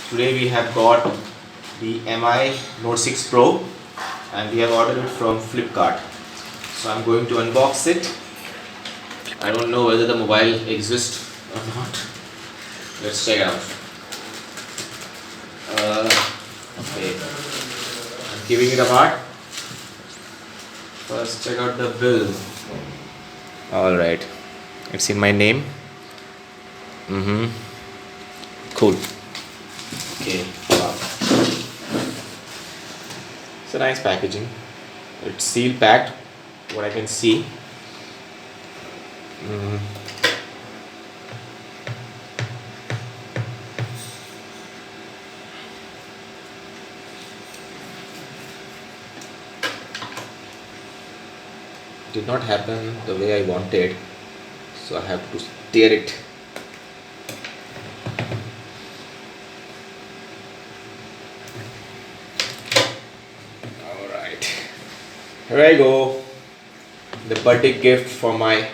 Today we have got the MI Note 6 Pro and we have ordered it from Flipkart. So I'm going to unbox it. I don't know whether the mobile exists or not. Let's check it out. Okay, I'm giving it apart. First check out the bill. Alright, it's in my name. Cool. Okay, wow. It's a nice packaging. It's seal packed, what I can see. Did not happen the way I wanted, so I have to tear it. Alright, here I go. The birthday gift for my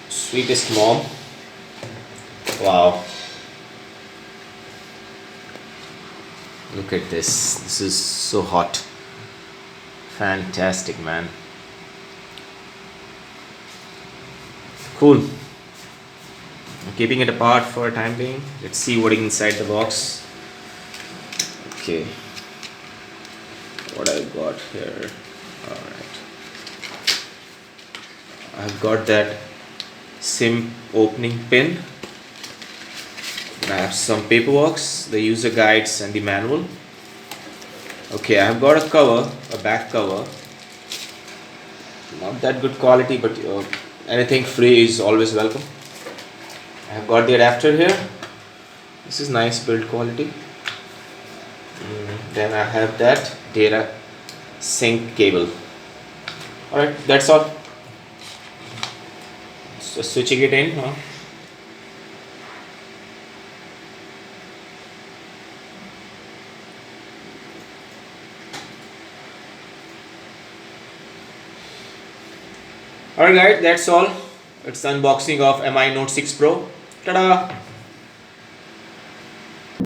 sweetest mom. Wow. Look at this. This is so hot. Fantastic, man. Cool. I'm keeping it apart for a time being. Let's see what is inside the box. Okay. What I've got here. Alright. I've got that SIM opening pin. I have some paperwork, the user guides and the manual. Okay, I've got a cover, a back cover. Not that good quality, but anything free is always welcome. I've got the adapter here. This is nice build quality. Then I have that data sync cable. Alright, that's all. So switching it in. Alright guys, that's all. It's unboxing of MI Note 6 Pro. Ta-da!